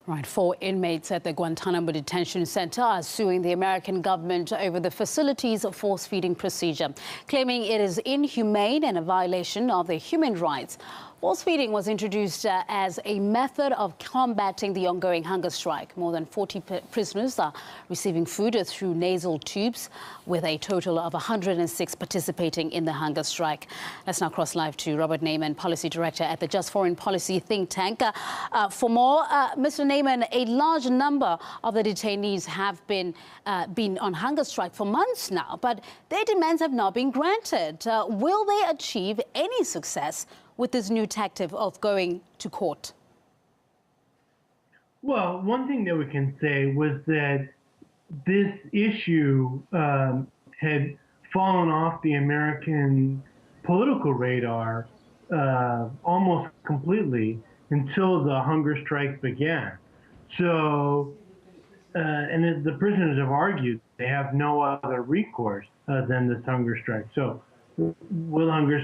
Right, 4 inmates at the Guantanamo detention center are suing the American government over the facility's force-feeding procedure, claiming it is inhumane and a violation of their human rights. Force-feeding was introduced as a method of combating the ongoing hunger strike. More than 40 prisoners are receiving food through nasal tubes, with a total of 106 participating in the hunger strike. Let's now cross live to Robert Neyman, Policy Director at the Just Foreign Policy think tank. For more, Mr. Neyman, a large number of the detainees have been on hunger strike for months now, but their demands have not been granted. Will they achieve any success with this new tactic of going to court? Well, one thing that we can say was that this issue had fallen off the American political radar almost completely until the hunger strike began. So, and as the prisoners have argued, they have no other recourse than this hunger strike. So, will hunger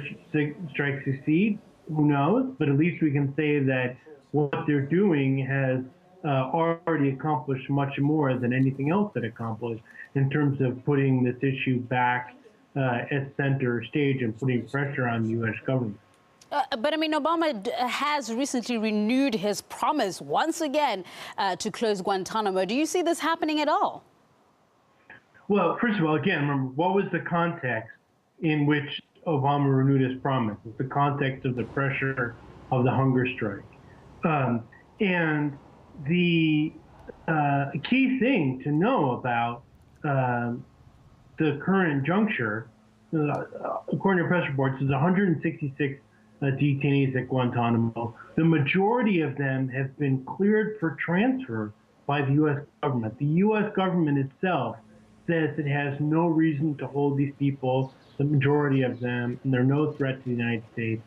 strike succeed? Who knows? But at least we can say that what they're doing has already accomplished much more than anything else that accomplished in terms of putting this issue back at center stage and putting pressure on the U.S. government. But I mean, Obama has recently renewed his promise once again to close Guantanamo. Do you see this happening at all? Well, first of all, again, remember, what was the context in which Obama renewed his promise? It's the context of the pressure of the hunger strike. And the key thing to know about the current juncture, according to press reports, is 166 detainees at Guantanamo. The majority of them have been cleared for transfer by the U.S. government. The U.S. government itself says it has no reason to hold these people, the majority of them, and they're no threat to the United States.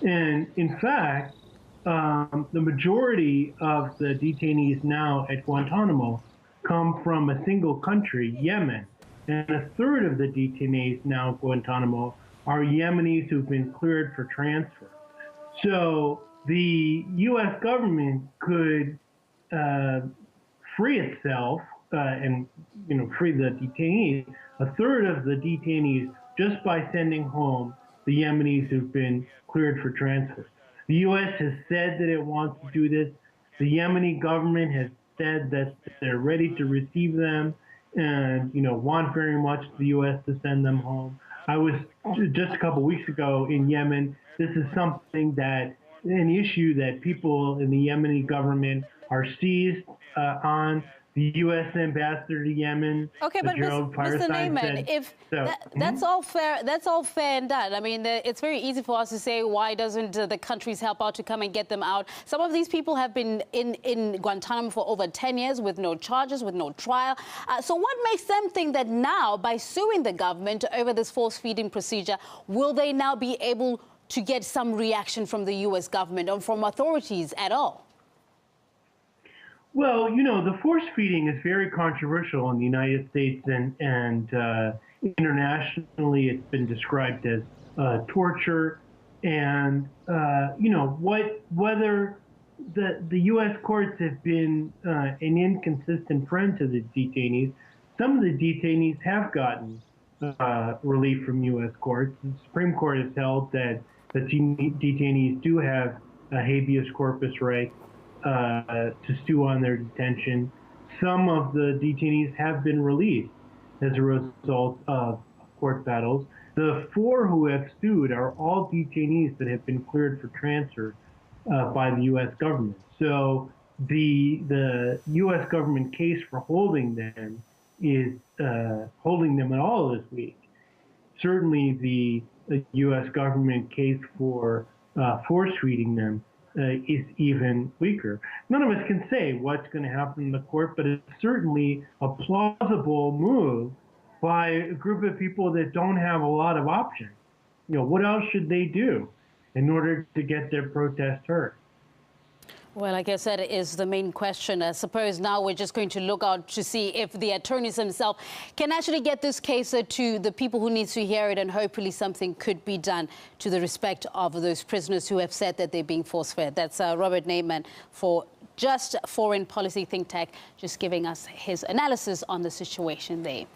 And in fact, the majority of the detainees now at Guantanamo come from a single country, Yemen. And a third of the detainees now at Guantanamo are Yemenis who've been cleared for transfer. So the U.S. government could free itself and free the detainees, a third of the detainees, just by sending home the Yemenis who've been cleared for transfer. The U.S. has said that it wants to do this. The Yemeni government has said that they're ready to receive them and, want very much the U.S. to send them home. I was just a couple weeks ago in Yemen. This is something that, an issue that people in the Yemeni government are seized on. The U.S. ambassador to Yemen, okay, but Mr. Neyman, that's all fair and done. I mean, it's very easy for us to say, why doesn't the countries help out to come and get them out? Some of these people have been in Guantanamo for over 10 years with no charges, with no trial. So what makes them think that now, by suing the government over this force-feeding procedure, will they now be able to get some reaction from the U.S. government or from authorities at all? Well, the force feeding is very controversial in the United States and internationally. It's been described as torture, and whether the U.S. courts have been an inconsistent friend to the detainees. Some of the detainees have gotten relief from U.S. courts. The Supreme Court has held that the detainees do have a habeas corpus right to sue on their detention. Some of the detainees have been released as a result of court battles. The 4 who have sued are all detainees that have been cleared for transfer by the U.S. government. So the U.S. government case for holding them is holding them at all this week. Certainly the U.S. government case for force-feeding them is even weaker. None of us can say what's going to happen in the court, but it's certainly a plausible move by a group of people that don't have a lot of options. What else should they do in order to get their protest heard? Well, I guess that is the main question. I suppose now we're just going to look out to see if the attorneys themselves can actually get this case to the people who need to hear it, and hopefully something could be done to the respect of those prisoners who have said that they're being force-fed. That's Robert Neyman for Just Foreign Policy think tank, just giving us his analysis on the situation there.